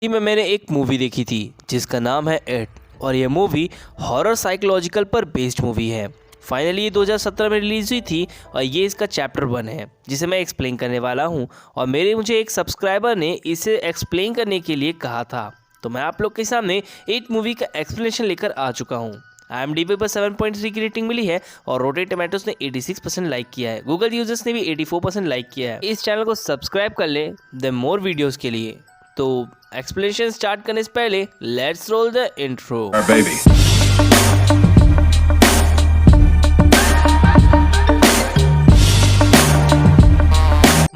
में मैंने एक मूवी देखी थी जिसका नाम है इट। और ये मूवी हॉरर साइकोलॉजिकल पर बेस्ड मूवी है। फाइनली ये 2017 में रिलीज़ हुई थी और ये इसका चैप्टर 1 है जिसे मैं एक्सप्लेन करने वाला हूँ। और मुझे एक सब्सक्राइबर ने इसे एक्सप्लेन करने के लिए कहा था, तो मैं आप लोग के सामने इट मूवी का एक्सप्लेनेशन लेकर आ चुका हूँ। IMDb पर 7.3 की रेटिंग मिली है और रोटेन टोमेटोज ने 86% लाइक किया है। गूगल यूजर्स ने भी 84% लाइक किया है। इस चैनल को सब्सक्राइब कर ले द मोर वीडियोस के लिए। तो एक्सप्लेनेशन स्टार्ट करने से पहले let's roll the intro.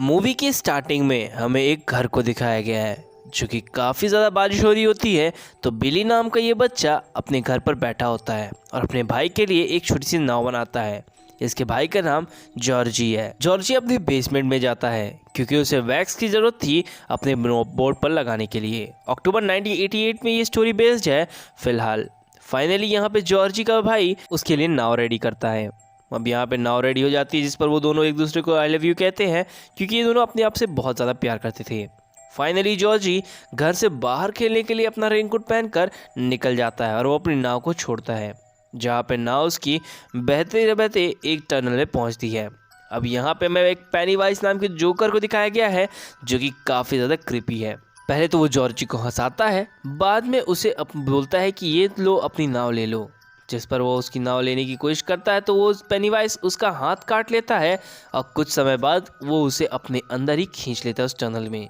Movie की स्टार्टिंग में हमें एक घर को दिखाया गया है जो कि काफ़ी ज़्यादा बारिश हो रही होती है। तो बिली नाम का ये बच्चा अपने घर पर बैठा होता है और अपने भाई के लिए एक छोटी सी नाव बनाता है। इसके भाई का नाम जॉर्जी है। जॉर्जी अपने बेसमेंट में जाता है क्योंकि उसे वैक्स की ज़रूरत थी अपने बोर्ड पर लगाने के लिए। अक्टूबर 1988 में ये स्टोरी बेस्ड है फिलहाल। फाइनली यहाँ पे जॉर्जी का भाई उसके लिए नाव रेडी करता है। अब यहाँ पे नाव रेडी हो जाती है जिस पर वो दोनों एक दूसरे को आई लव यू कहते हैं क्योंकि ये दोनों अपने आप से बहुत ज़्यादा प्यार करते थे। फाइनली जॉर्जी घर से बाहर खेलने के लिए अपना रेनकोट पहनकर निकल जाता है और वो अपनी नाव को छोड़ता है, जहाँ पे नाव उसकी बहते बहते एक टनल में पहुँचती है। अब यहाँ पे मैं एक पेनीवाइज नाम के जोकर को दिखाया गया है जो कि काफ़ी ज़्यादा क्रिपी है। पहले तो वो जॉर्जी को हंसाता है, बाद में उसे बोलता है कि ये लो अपनी नाव ले लो। जिस पर वो उसकी नाव लेने की कोशिश करता है तो वो पेनीवाइज उसका हाथ काट लेता है और कुछ समय बाद वो उसे अपने अंदर ही खींच लेता है उस टनल में।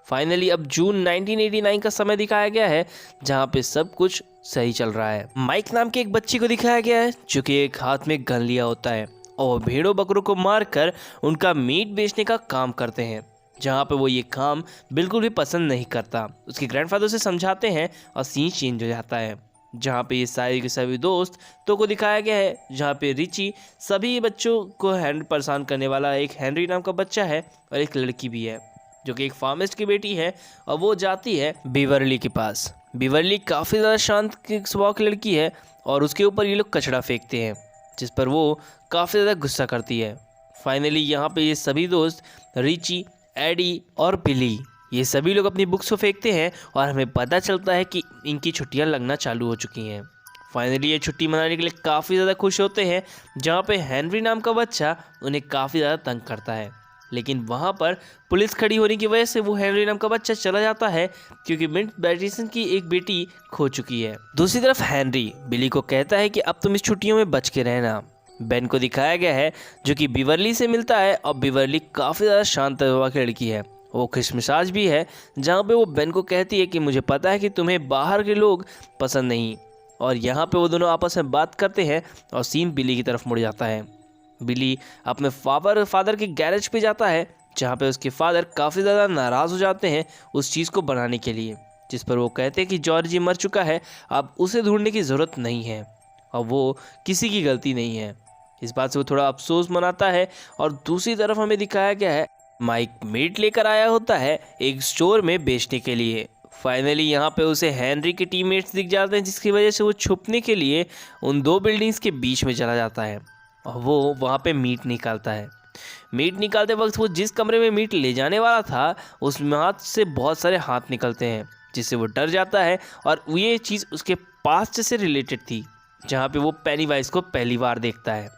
फाइनली अब जून 1989 का समय दिखाया गया है जहाँ पे सब कुछ सही चल रहा है। माइक नाम के एक बच्चे को दिखाया गया है जो कि एक हाथ में गन लिया होता है और भेड़ों बकरों को मारकर उनका मीट बेचने का काम करते हैं, जहाँ पे वो ये काम बिल्कुल भी पसंद नहीं करता। उसके ग्रैंडफादर से समझाते हैं और सीन चेंज हो जाता है, जहाँ पे ये सारे के सभी दोस्तों को दिखाया गया है, जहाँ पे रिची सभी बच्चों को परेशान करने वाला एक हेनरी नाम का बच्चा है और एक लड़की भी है जो कि एक फार्मिस्ट की बेटी है और वो जाती है बीवरली के पास। बीवरली काफ़ी ज़्यादा शांत स्वभाव की लड़की है और उसके ऊपर ये लोग कचरा फेंकते हैं जिस पर वो काफ़ी ज़्यादा गुस्सा करती है। फाइनली यहाँ पे ये सभी दोस्त रिची, एडी और बिली ये सभी लोग अपनी बुक्स को फेंकते हैं और हमें पता चलता है कि इनकी छुट्टियाँ लगना चालू हो चुकी हैं। फाइनली ये छुट्टी मनाने के लिए काफ़ी ज़्यादा खुश होते हैं, जहाँ पे हेनरी नाम का बच्चा उन्हें काफ़ी ज़्यादा तंग करता है। लेकिन वहाँ पर पुलिस खड़ी होने की वजह से वो हेनरी नाम का बच्चा चला जाता है क्योंकि मिंट बैटिसन की एक बेटी खो चुकी है। दूसरी तरफ हेनरी बिली को कहता है कि अब तुम इस छुट्टियों में बच के रहना। बेन को दिखाया गया है जो कि बीवरली से मिलता है और बीवरली काफ़ी ज़्यादा शांत स्वभाव की लड़की है, वो खुशमिजाज भी है, जहाँ पे वो बेन को कहती है कि मुझे पता है कि तुम्हें बाहर के लोग पसंद नहीं। और यहाँ पे वो दोनों आपस में बात करते हैं और सीन बिली की तरफ मुड़ जाता है। बिली अपने फादर के गैरेज पे जाता है जहाँ पे उसके फादर काफ़ी ज़्यादा नाराज़ हो जाते हैं उस चीज़ को बनाने के लिए, जिस पर वो कहते हैं कि जॉर्जी मर चुका है, अब उसे ढूंढने की ज़रूरत नहीं है और वो किसी की गलती नहीं है। इस बात से वो थोड़ा अफसोस मनाता है। और दूसरी तरफ हमें दिखाया गया है माइक मीट लेकर आया होता है एक स्टोर में बेचने के लिए। फाइनली यहाँ पे उसे हेनरी के टीममेट्स दिख जाते हैं जिसकी वजह से वो छुपने के लिए उन दो बिल्डिंग्स के बीच में चला जाता है और वो वहाँ पे मीट निकालता है। मीट निकालते वक्त वो जिस कमरे में मीट ले जाने वाला था उस हाथ से बहुत सारे हाथ निकलते हैं जिससे वो डर जाता है और ये चीज़ उसके पास्ट से रिलेटेड थी, जहाँ पे वो पेनीवाइज को पहली बार देखता है।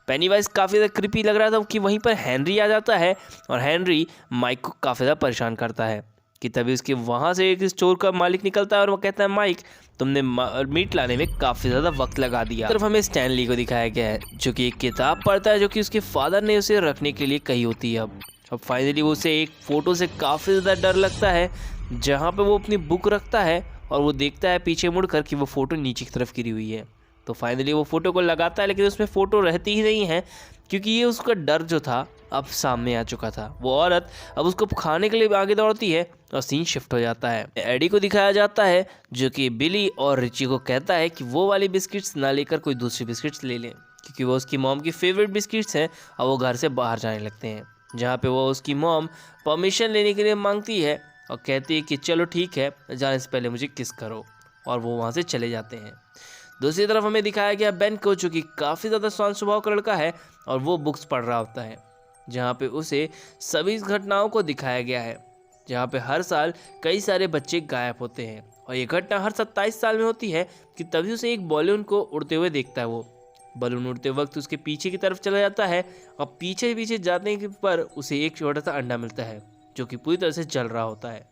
पेनीवाइज काफ़ी ज़्यादा क्रिपी लग रहा था कि वहीं पर हेनरी आ जाता है और हेनरी माइक को काफ़ी ज़्यादा परेशान करता है कि तभी उसके वहाँ से एक स्टोर का मालिक निकलता है और वो कहता है माइक तुमने मीट लाने में काफ़ी ज़्यादा वक्त लगा दिया। तरफ हमें स्टैनली को दिखाया गया है जो कि एक किताब पढ़ता है जो कि उसके फादर ने उसे रखने के लिए कही होती है। अब फाइनली वो उसे एक फ़ोटो से काफ़ी ज़्यादा डर लगता है, जहाँ पे वो अपनी बुक रखता है और वो देखता है पीछे मुड़कर कि वो फ़ोटो नीचे की तरफ गिरी हुई है। तो फाइनली वो फ़ोटो को लगाता है लेकिन उसमें फ़ोटो रहती ही नहीं है क्योंकि ये उसका डर जो था अब सामने आ चुका था। वो औरत अब उसको खाने के लिए आगे दौड़ती है और सीन शिफ्ट हो जाता है। एडी को दिखाया जाता है जो कि बिली और रिची को कहता है कि वो वाली बिस्किट्स ना लेकर कोई दूसरी बिस्किट्स ले लें क्योंकि वो उसकी मॉम की फेवरेट बिस्किट्स हैं और वो घर से बाहर जाने लगते हैं, जहाँ पे वो उसकी मॉम परमिशन लेने के लिए मांगती है और कहती है कि चलो ठीक है, जाने से पहले मुझे किस करो, और वो वहाँ से चले जाते हैं। दूसरी तरफ हमें दिखाया गया बेन को जो कि काफ़ी ज़्यादा शांत स्वभाव का लड़का है और वो बुक्स पढ़ रहा होता है, जहाँ पे उसे सभी घटनाओं को दिखाया गया है जहाँ पे हर साल कई सारे बच्चे गायब होते हैं। और ये घटना हर 27 साल में होती है कि तभी उसे एक बॉलून को उड़ते हुए देखता है। वो बलून उड़ते वक्त उसके पीछे की तरफ चला जाता है और पीछे पीछे जाने के पर उसे एक छोटा सा अंडा मिलता है जो कि पूरी तरह से जल रहा होता है।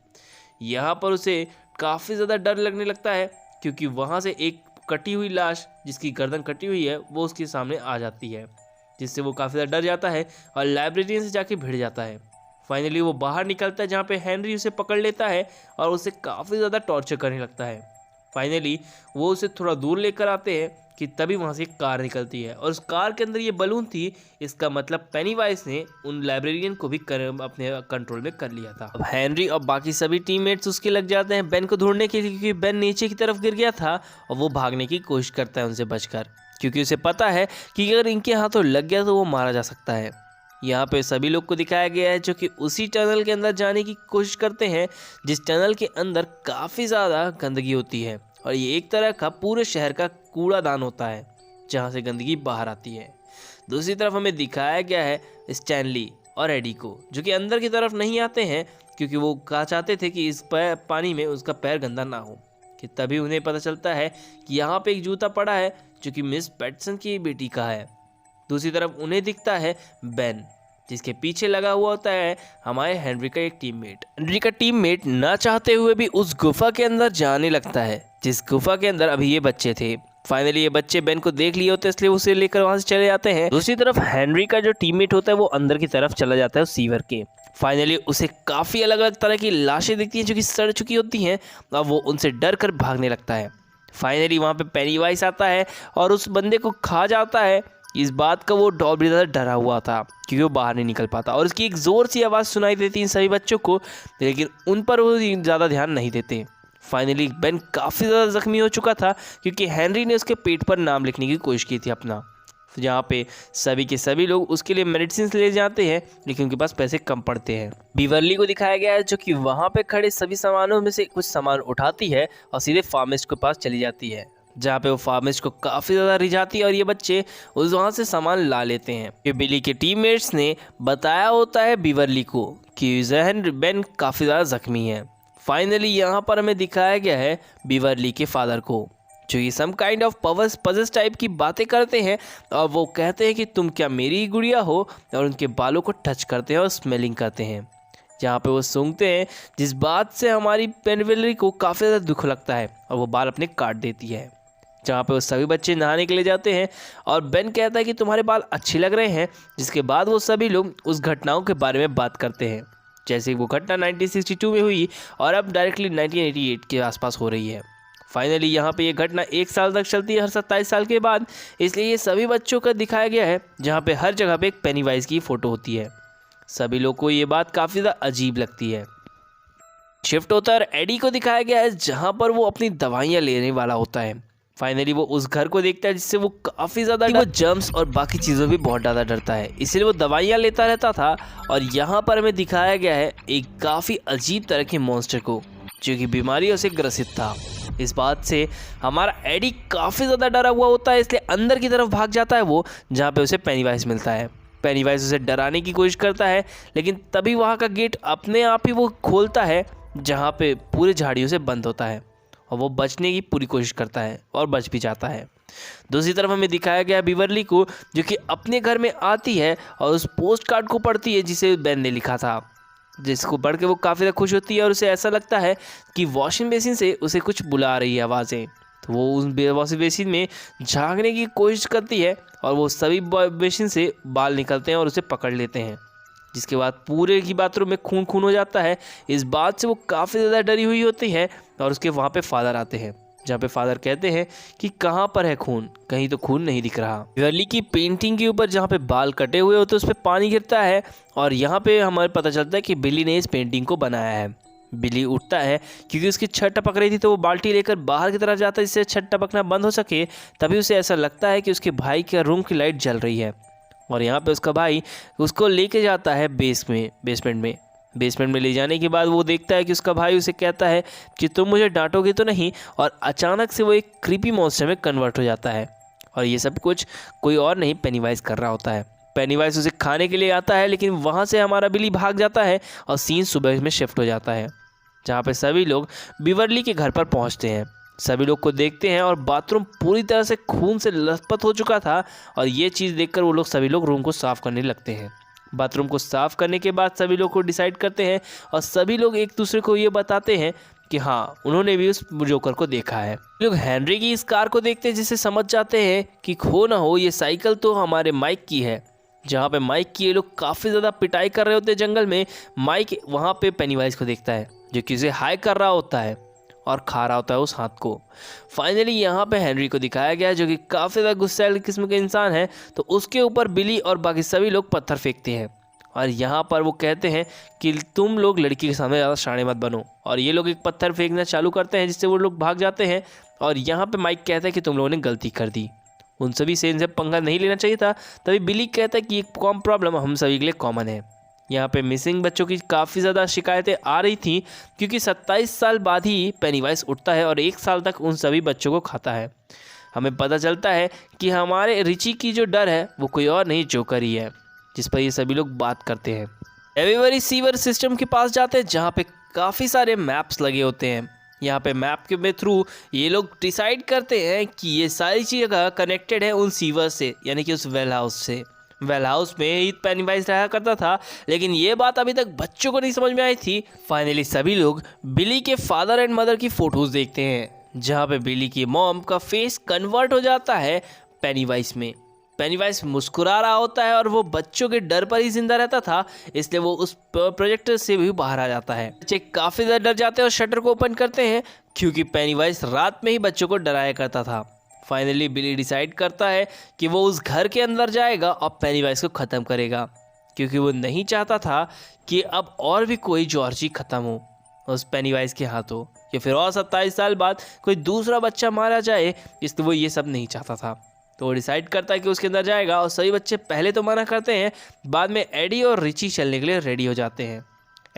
यहाँ पर उसे काफ़ी ज़्यादा डर लगने लगता है क्योंकि वहाँ से एक कटी हुई लाश जिसकी गर्दन कटी हुई है वो उसके सामने आ जाती है, जिससे वो काफ़ी ज़्यादा डर जाता है और लाइब्रेरियन से जाके भिड़ जाता है। फाइनली वो बाहर निकलता है जहाँ पे हेनरी उसे पकड़ लेता है और उसे काफ़ी ज़्यादा टॉर्चर करने लगता है। फाइनली वो उसे थोड़ा दूर लेकर आते हैं कि तभी वहाँ से एक कार निकलती है और उस कार के अंदर ये बलून थी। इसका मतलब पेनीवाइज ने उन लाइब्रेरियन को भी अपने कंट्रोल में कर लिया था। अब हेनरी और बाकी सभी टीममेट्स उसके लग जाते हैं बेन को ढूंढने के लिए, क्योंकि बेन नीचे की तरफ गिर गया था और वो भागने की कोशिश करता है उनसे बचकर, क्योंकि उसे पता है कि अगर इनके हाथों लग गया तो वो मारा जा सकता है। यहाँ पे सभी लोग को दिखाया गया है जो कि उसी टनल के अंदर जाने की कोशिश करते हैं जिस टनल के अंदर काफ़ी ज़्यादा गंदगी होती है और ये एक तरह का पूरे शहर का कूड़ादान होता है जहाँ से गंदगी बाहर आती है। दूसरी तरफ हमें दिखाया गया है स्टैनली और एडी को, जो कि अंदर की तरफ नहीं आते हैं क्योंकि वो कहा चाहते थे कि इस पानी में उसका पैर गंदा ना हो। कि तभी उन्हें पता चलता है कि यहाँ पे एक जूता पड़ा है जो कि मिस पैटसन की बेटी का है। दूसरी तरफ उन्हें दिखता है बेन, जिसके पीछे लगा हुआ होता है हमारे हेनरी का एक टीममेट। हेनरी का टीममेट ना चाहते हुए भी उस गुफा के अंदर जाने लगता है जिस गुफा के अंदर अभी ये बच्चे थे। फाइनली ये बच्चे बेन को देख लिए होते हैं इसलिए उसे लेकर वहां से चले जाते हैं। दूसरी तरफ हेनरी का जो टीममेट होता है वो अंदर की तरफ चला जाता है उस सीवर के। फाइनली उसे काफ़ी अलग अलग तरह की लाशें दिखती हैं जो कि सड़ चुकी होती हैं और वो उनसे डर कर भागने लगता है। फाइनली वहाँ पे पेनीवाइज आता है और उस बंदे को खा जाता है। इस बात का वो बहुत ज़्यादा डरा हुआ था क्योंकि वो बाहर नहीं निकल पाता और उसकी एक ज़ोर सी आवाज़ सुनाई देती इन सभी बच्चों को, लेकिन उन पर वो ज़्यादा ध्यान नहीं देते। फाइनली बेन काफ़ी ज़्यादा ज़ख्मी हो चुका था क्योंकि हेनरी ने उसके पेट पर नाम लिखने की कोशिश की थी अपना, जहाँ पे सभी के सभी लोग उसके लिए मेडिसिन ले जाते हैं लेकिन उनके पास पैसे कम पड़ते हैं। बीवरली को दिखाया गया है जो कि वहाँ पे खड़े सभी सामानों में से कुछ सामान उठाती है और सीधे फार्मिस्ट के पास चली जाती है, जहाँ पे वो फार्मिस्ट को काफ़ी ज़्यादा रिझाती है और ये बच्चे उस वहाँ से सामान ला लेते हैं। ये बिली के टीममेट्स ने बताया होता है बीवरली को कि जहन बेन काफ़ी ज़्यादा ज़ख्मी है। फाइनली यहाँ पर हमें दिखाया गया है बीवरली के फादर को, जो ये some kind of puzzles type की बातें करते हैं और वो कहते हैं कि तुम क्या मेरी ही गुड़िया हो, और उनके बालों को टच करते हैं और स्मेलिंग करते हैं, जहाँ पे वो सूंघते हैं, जिस बात से हमारी पेनविलरी को काफ़ी ज़्यादा दुख लगता है और वो बाल अपने काट देती है। जहाँ पे वो सभी बच्चे नहाने के लिए जाते हैं और बेन कहता है कि तुम्हारे बाल अच्छे लग रहे हैं, जिसके बाद वो सभी लोग उस घटनाओं के बारे में बात करते हैं, जैसे वो घटना 1962 में हुई और अब डायरेक्टली 1988 के आसपास हो रही है। फाइनली यहाँ पे ये घटना 1 साल तक चलती है हर 27 साल के बाद, इसलिए ये सभी बच्चों का दिखाया गया है जहाँ पे हर जगह पे एक पेनीवाइज की फ़ोटो होती है। सभी लोग को ये बात काफ़ी ज़्यादा अजीब लगती है। शिफ्ट होता है और एडी को दिखाया गया है जहाँ पर वो अपनी दवाइयाँ लेने वाला होता है। फाइनली वो उस घर को देखता है जिससे वो काफ़ी ज़्यादा वो जर्म्स और बाकी चीज़ों भी बहुत ज़्यादा डरता है, इसलिए वो दवाइयाँ लेता रहता था। और यहाँ पर हमें दिखाया गया है एक काफ़ी अजीब तरह के मॉन्स्टर को जो कि बीमारियों से ग्रसित था। इस बात से हमारा एडी काफ़ी ज़्यादा डरा हुआ होता है, इसलिए अंदर की तरफ भाग जाता है वो, जहाँ पे उसे पेनीवाइज मिलता है। पेनीवाइज उसे डराने की कोशिश करता है लेकिन तभी वहाँ का गेट अपने आप ही वो खोलता है, जहाँ पे पूरे झाड़ियों से बंद होता है और वो बचने की पूरी कोशिश करता है और बच भी जाता है। दूसरी तरफ हमें दिखाया गया बीवरली को जो कि अपने घर में आती है और उस पोस्ट कार्ड को पढ़ती है जिसे बेन ने लिखा था, जिसको पढ़ के वो काफ़ी ज़्यादा खुश होती है और उसे ऐसा लगता है कि वॉशिंग बेसिन से उसे कुछ बुला रही है आवाज़ें। तो वो उस वॉशिंग बेसिन में झांकने की कोशिश करती है और वो सभी बेसिन से बाल निकलते हैं और उसे पकड़ लेते हैं, जिसके बाद पूरे की बाथरूम में खून खून हो जाता है। इस बात से वो काफ़ी ज़्यादा डरी हुई होती है और उसके वहाँ पे फादर आते हैं, जहाँ पे फादर कहते हैं कि कहाँ पर है खून, कहीं तो खून नहीं दिख रहा। बीवरली की पेंटिंग के ऊपर जहाँ पे बाल कटे हुए होते हैं उस पर पानी गिरता है और यहाँ पे हमें पता चलता है कि बिली ने इस पेंटिंग को बनाया है। बिली उठता है क्योंकि उसकी छत टपक रही थी, तो वो बाल्टी लेकर बाहर की तरफ जाता है जिससे छत टपकना बंद हो सके। तभी उसे ऐसा लगता है कि उसके भाई के रूम की लाइट जल रही है और यहाँ पे उसका भाई उसको लेके जाता है बेसमेंट में ले जाने के बाद वो देखता है कि उसका भाई उसे कहता है कि तुम मुझे डांटोगे तो नहीं, और अचानक से वो एक क्रीपी मॉन्स्टर में कन्वर्ट हो जाता है और ये सब कुछ कोई और नहीं पेनीवाइज कर रहा होता है। पेनीवाइज उसे खाने के लिए आता है, लेकिन वहाँ से हमारा बिली भाग जाता है और सीन सुबह में शिफ्ट हो जाता है, जहाँ पे सभी लोग बीवरली के घर पर पहुँचते हैं। सभी लोग को देखते हैं और बाथरूम पूरी तरह से खून से लथपथ हो चुका था, और ये चीज़ देखकर वो लोग सभी लोग रूम को साफ़ करने लगते हैं। बाथरूम को साफ़ करने के बाद सभी लोग को डिसाइड करते हैं और सभी लोग एक दूसरे को ये बताते हैं कि हाँ, उन्होंने भी उस जोकर को देखा है। लोग हेनरी की इस कार को देखते हैं, जिससे समझ जाते हैं कि खो ना हो ये साइकिल तो हमारे माइक की है। जहाँ पे माइक की ये लोग काफ़ी ज़्यादा पिटाई कर रहे होते हैं जंगल में, माइक वहाँ पे पेनीवाइज को देखता है जो कि उसे हाई कर रहा होता है और खा रहा होता है उस हाथ को। फाइनली यहाँ पे हेनरी को दिखाया गया है जो कि काफ़ी ज़्यादा गुस्सैल किस्म का इंसान है, तो उसके ऊपर बिली और बाकी सभी लोग पत्थर फेंकते हैं और यहाँ पर वो कहते हैं कि तुम लोग लड़की के सामने ज़्यादा शाणे मत बनो, और ये लोग एक पत्थर फेंकना चालू करते हैं जिससे वो लोग भाग जाते हैं। और यहाँ पे माइक कहता है कि तुम लोगों ने गलती कर दी, उन सभी से इनसे पंगा नहीं लेना चाहिए था। तभी बिली कहता है कि एक कॉम प्रॉब्लम हम सभी के लिए कॉमन है। यहाँ पे मिसिंग बच्चों की काफ़ी ज़्यादा शिकायतें आ रही थी, क्योंकि 27 साल बाद ही पेनीवाइज उठता है और 1 साल तक उन सभी बच्चों को खाता है। हमें पता चलता है कि हमारे रिची की जो डर है वो कोई और नहीं, जोकर ही है, जिस पर ये सभी लोग बात करते हैं। एवरीबडी सीवर सिस्टम के पास जाते हैं, जहाँ पे काफ़ी सारे मैप्स लगे होते हैं। यहाँ पे मैप के थ्रू ये लोग डिसाइड करते हैं कि ये सारी चीज़ें कनेक्टेड है उन सीवर से, यानी कि उस वेल हाउस से। वेल हाउस में ही पेनीवाइज रहा करता था, लेकिन ये बात अभी तक बच्चों को नहीं समझ में आई थी। फाइनली सभी लोग बिली के फादर एंड मदर की फ़ोटोज़ देखते हैं, जहाँ पे बिली की मॉम का फेस कन्वर्ट हो जाता है पेनीवाइज में। पेनीवाइज मुस्कुरा रहा होता है और वो बच्चों के डर पर ही जिंदा रहता था, इसलिए वो उस प्रोजेक्टर से भी बाहर आ जाता है। बच्चे काफ़ी ज़्यादा डर जाते हैं और शटर को ओपन करते हैं, क्योंकि पेनीवाइज रात में ही बच्चों को डराया करता था। फाइनली बिली डिसाइड करता है कि वो उस घर के अंदर जाएगा और पेनीवाइज को ख़त्म करेगा, क्योंकि वो नहीं चाहता था कि अब और भी कोई जॉर्जी ख़त्म हो उस पेनीवाइज के हाथों, या फिर और 27 साल बाद कोई दूसरा बच्चा मारा जाए, इसलिए वो ये सब नहीं चाहता था। तो वो डिसाइड करता है कि उसके अंदर जाएगा, और सभी बच्चे पहले तो मना करते हैं, बाद में एडी और रिची चलने के लिए रेडी हो जाते हैं।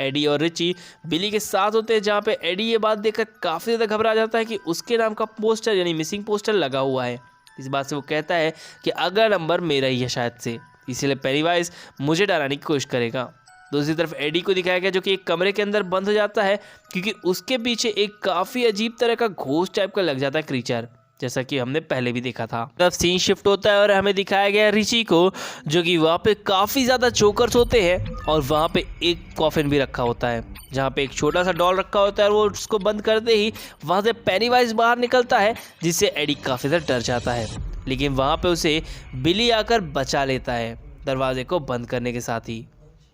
एडी और रिची बिली के साथ होते हैं, जहाँ पे एडी ये बात देखकर काफ़ी ज़्यादा घबरा जाता है कि उसके नाम का पोस्टर यानी मिसिंग पोस्टर लगा हुआ है। इस बात से वो कहता है कि अगला नंबर मेरा ही है शायद से, इसीलिए पेनीवाइज मुझे डराने की कोशिश करेगा। दूसरी तरफ एडी को दिखाया गया जो कि एक कमरे के अंदर बंद हो जाता है, क्योंकि उसके पीछे एक काफ़ी अजीब तरह का घोस्ट टाइप का लग जाता है क्रीचर, जैसा कि हमने पहले भी देखा था। तब सीन शिफ्ट होता है और हमें दिखाया गया रिची को, जो कि वहाँ पे काफ़ी ज़्यादा चोकर्स होते हैं और वहाँ पे एक कॉफिन भी रखा होता है, जहाँ पे एक छोटा सा डॉल रखा होता है, और वो उसको बंद करते ही वहाँ से पेनीवाइज बाहर निकलता है, जिससे एडी काफ़ी ज़्यादा डर जाता है। लेकिन वहाँ पे उसे बिली आकर बचा लेता है दरवाजे को बंद करने के साथ ही,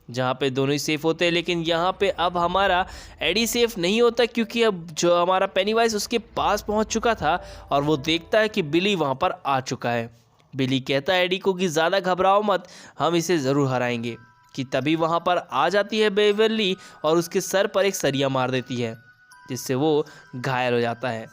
जहाँ पे दोनों ही सेफ़ होते हैं। लेकिन यहाँ पे अब हमारा एडी सेफ़ नहीं होता, क्योंकि अब जो हमारा पेनीवाइज उसके पास पहुँच चुका था और वो देखता है कि बिली वहाँ पर आ चुका है। बिली कहता है एडी को कि ज़्यादा घबराओ मत, हम इसे ज़रूर हराएंगे। कि तभी वहाँ पर आ जाती है बेवरली और उसके सर पर एक सरिया मार देती है, जिससे वो घायल हो जाता है।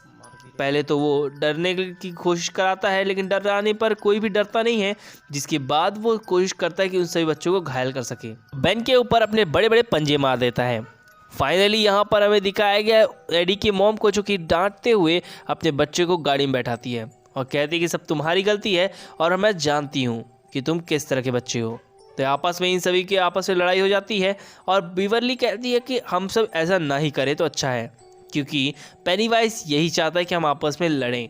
पहले तो वो डरने की कोशिश कराता है, लेकिन डराने पर कोई भी डरता नहीं है, जिसके बाद वो कोशिश करता है कि उन सभी बच्चों को घायल कर सके। बेन के ऊपर अपने बड़े बड़े पंजे मार देता है। फाइनली यहाँ पर हमें दिखाया गया एडी की मॉम को, जो कि डांटते हुए अपने बच्चे को गाड़ी में बैठाती है और कहती है कि सब तुम्हारी गलती है और मैं जानती हूँ कि तुम किस तरह के बच्चे हो। तो आपस में इन सभी के आपस में लड़ाई हो जाती है और बीवरली कहती है कि हम सब ऐसा ना ही करें तो अच्छा है, क्योंकि पेनीवाइज यही चाहता है कि हम आपस में लड़ें।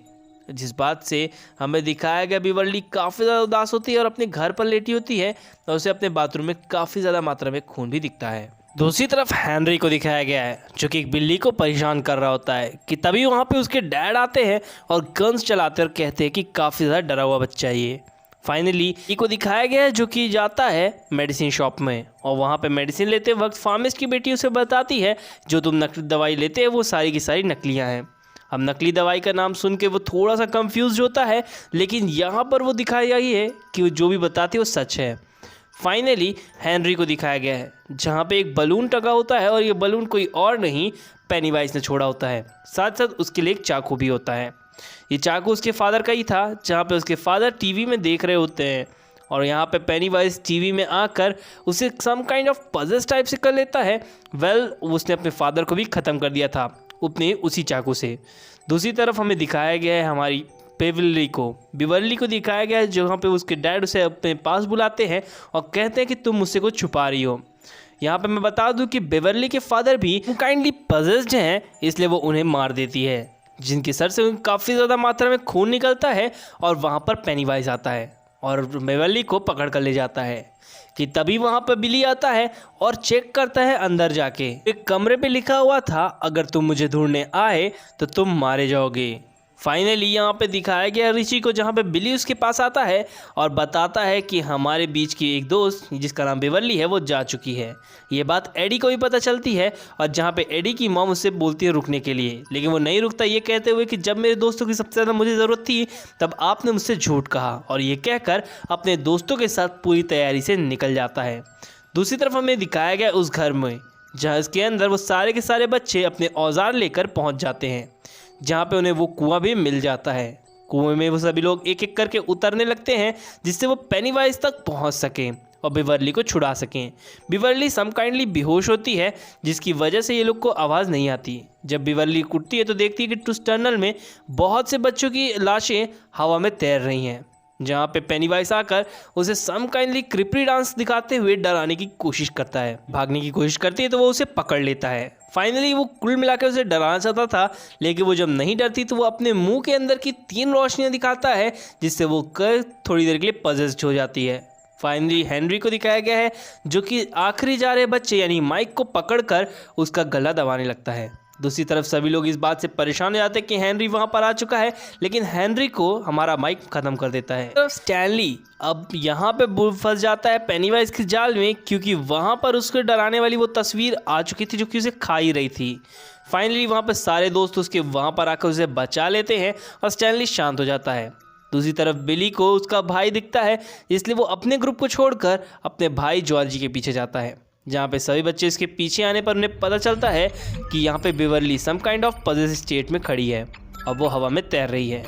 जिस बात से हमें दिखाया गया बीवरली काफ़ी ज़्यादा उदास होती है और अपने घर पर लेटी होती है, और उसे अपने बाथरूम में काफ़ी ज़्यादा मात्रा में खून भी दिखता है। दूसरी तरफ हेनरी को दिखाया गया है, जो कि एक बिल्ली को परेशान कर रहा होता है, कि तभी वहाँ पे उसके डैड आते हैं और गन्स चलाते और कहते हैं कि काफ़ी ज़्यादा डरा हुआ बच्चा है ये। फाइनली ई को दिखाया गया है, जो कि जाता है मेडिसिन शॉप में, और वहाँ पे मेडिसिन लेते वक्त फार्मिस्ट की बेटी उसे बताती है जो तुम नकली दवाई लेते हैं वो सारी की सारी नकलियाँ हैं। अब नकली दवाई का नाम सुन के वो थोड़ा सा कंफ्यूज होता है, लेकिन यहाँ पर वो दिखाया ही है कि वो जो भी बताती है वो सच है। फाइनली हेनरी को दिखाया गया है, जहाँ पे एक बलून टंगा होता है, और ये बलून कोई और नहीं पेनीवाइज ने छोड़ा होता है। साथ साथ उसके लिए एक चाकू भी होता है। ये चाकू उसके फादर का ही था, जहाँ पे उसके फादर टीवी में देख रहे होते हैं, और यहाँ पे पेनीवाइज टीवी में आकर उसे some kind of puzzles type से कर लेता है। उसने अपने फादर को भी ख़त्म कर दिया था अपने उसी चाकू से। दूसरी तरफ हमें दिखाया गया है हमारी बिवर्ली को दिखाया गया है जहाँ पे उसके डैड उसे अपने पास बुलाते हैं और कहते हैं कि तुम मुझसे कुछ छुपा रही हो। यहाँ पे मैं बता दूं कि बिवर्ली के फादर भी काइंडली पजेस्ड हैं, इसलिए वो उन्हें मार देती है, जिनके सर से काफ़ी ज़्यादा मात्रा में खून निकलता है और वहाँ पर पेनीवाइज आता है और बिवर्ली को पकड़ कर ले जाता है। कि तभी वहाँ पर बिली आता है और चेक करता है अंदर जाके। एक कमरे पे लिखा हुआ था, अगर तुम मुझे ढूंढने आए तो तुम मारे जाओगे। फाइनली यहाँ पे दिखाया गया ऋषि को, जहाँ पे बिली उसके पास आता है और बताता है कि हमारे बीच की एक दोस्त जिसका नाम बिवर्ली है वो जा चुकी है। ये बात एडी को भी पता चलती है और जहाँ पे एडी की मॉम उससे बोलती है रुकने के लिए, लेकिन वो नहीं रुकता, ये कहते हुए कि जब मेरे दोस्तों की सबसे ज़्यादा मुझे ज़रूरत थी तब आपने मुझसे झूठ कहा, और ये कहकर अपने दोस्तों के साथ पूरी तैयारी से निकल जाता है। दूसरी तरफ हमें दिखाया गया उस घर में जहाँ इसके अंदर वो सारे के सारे बच्चे अपने औजार लेकर पहुँच जाते हैं, जहाँ पे उन्हें वो कुआं भी मिल जाता है। कुएं में वो सभी लोग एक एक करके उतरने लगते हैं जिससे वो पेनीवाइज तक पहुँच सकें और बिवर्ली को छुड़ा सकें। बिवर्ली सम काइंडली बेहोश होती है, जिसकी वजह से ये लोग को आवाज़ नहीं आती। जब बिवर्ली उठती है तो देखती है कि उस टनल में बहुत से बच्चों की लाशें हवा में तैर रही हैं, जहाँ पे पेनीवाइज आकर उसे सम काइंडली क्रिपरी डांस दिखाते हुए डराने की कोशिश करता है। भागने की कोशिश करती है तो वो उसे पकड़ लेता है। फाइनली वो कुल मिलाकर उसे डराना चाहता था, लेकिन वो जब नहीं डरती तो वो अपने मुंह के अंदर की 3 रोशनियां दिखाता है, जिससे वो थोड़ी देर के लिए पजेस्ड हो जाती है। फाइनली हेनरी को दिखाया गया है जो कि आखिरी जा रहे बच्चे यानी माइक को पकड़कर उसका गला दबाने लगता है। दूसरी तरफ सभी लोग इस बात से परेशान हो जाते हैं कि हेनरी वहां पर आ चुका है, लेकिन हेनरी को हमारा माइक खत्म कर देता है। तो स्टैनली अब यहाँ पे फंस जाता है पेनीवाइज के जाल में, क्योंकि वहां पर उसको डराने वाली वो तस्वीर आ चुकी थी जो कि उसे खा ही रही थी। फाइनली वहाँ पर सारे दोस्त उसके वहाँ पर आकर उसे बचा लेते हैं और स्टैनली शांत हो जाता है। दूसरी तरफ बिली को उसका भाई दिखता है, इसलिए वो अपने ग्रुप को छोड़कर अपने भाई जॉर्जी के पीछे जाता है, जहाँ पे सभी बच्चे इसके पीछे आने पर उन्हें पता चलता है कि यहाँ पे Beverly some kind of possessive state में खड़ी है और वो हवा में तैर रही है।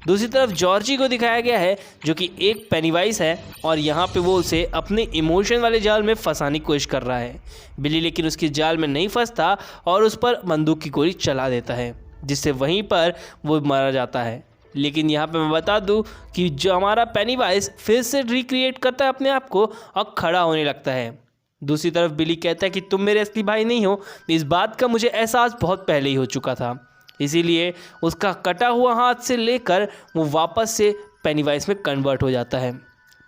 दूसरी तरफ जॉर्जी को दिखाया गया है जो कि एक पेनीवाइज है और यहाँ पे वो उसे अपने इमोशन वाले जाल में फंसाने की कोशिश कर रहा है। बिली लेकिन उसके जाल में नहीं फंसता और उस पर बंदूक की गोली चला देता है, जिससे वहीं पर वो मारा जाता है। लेकिन यहाँ पे मैं बता दूँ कि जो हमारा पेनीवाइज फिर से रिक्रिएट करता है अपने आप को और खड़ा होने लगता है। दूसरी तरफ बिली कहता है कि तुम मेरे असली भाई नहीं हो। इस बात का मुझे एहसास बहुत पहले ही हो चुका था, इसीलिए उसका कटा हुआ हाथ से लेकर वो वापस से पेनीवाइज में कन्वर्ट हो जाता है।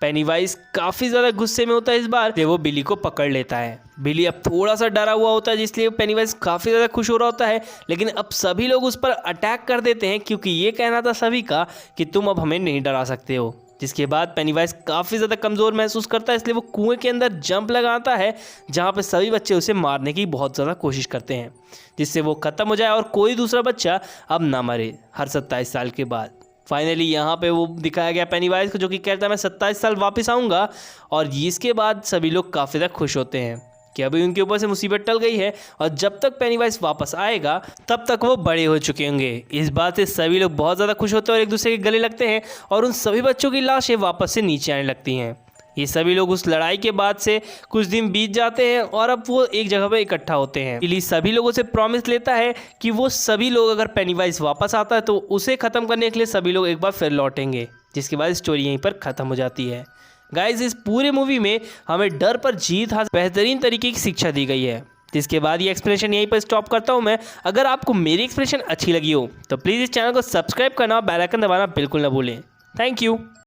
पेनीवाइज काफ़ी ज़्यादा गुस्से में होता है इस बार, वो बिली को पकड़ लेता है। बिली अब थोड़ा सा डरा हुआ होता है, जिसलिए पेनीवाइज काफ़ी ज़्यादा खुश हो रहा होता है, लेकिन अब सभी लोग उस पर अटैक कर देते हैं, क्योंकि ये कहना था सभी का कि तुम अब हमें नहीं डरा सकते हो। जिसके बाद पेनीवाइज काफ़ी ज़्यादा कमज़ोर महसूस करता है, इसलिए वो कुएं के अंदर जंप लगाता है, जहाँ पे सभी बच्चे उसे मारने की बहुत ज़्यादा कोशिश करते हैं, जिससे वो ख़त्म हो जाए और कोई दूसरा बच्चा अब ना मरे हर 27 साल के बाद। फाइनली यहाँ पे वो दिखाया गया पेनीवाइज को, जो कि कहता है मैं 27 साल वापस आऊँगा, और इसके बाद सभी लोग काफ़ी ज़्यादा खुश होते हैं कि अभी उनके ऊपर से मुसीबत टल गई है और जब तक पेनीवाइज वापस आएगा तब तक वो बड़े हो चुके होंगे। इस बात से सभी लोग बहुत ज़्यादा खुश होते हैं और एक दूसरे के गले लगते हैं और उन सभी बच्चों की लाशें वापस से नीचे आने लगती हैं। ये सभी लोग उस लड़ाई के बाद से कुछ दिन बीत जाते हैं और अब वो एक जगह पर इकट्ठा होते हैं। बिली सभी लोगों से प्रॉमिस लेता है कि वो सभी लोग अगर पेनीवाइज वापस आता है तो उसे ख़त्म करने के लिए सभी लोग एक बार फिर लौटेंगे, जिसके बाद स्टोरी यहीं पर ख़त्म हो जाती है। गाइज इस पूरे मूवी में हमें डर पर जीत हासिल बेहतरीन तरीके की शिक्षा दी गई है, जिसके बाद ये एक्सप्लेनेशन यहीं पर स्टॉप करता हूँ मैं। अगर आपको मेरी एक्सप्लेनेशन अच्छी लगी हो तो प्लीज़ इस चैनल को सब्सक्राइब करना और बेल आइकन दबाना बिल्कुल ना भूलें। Thank you.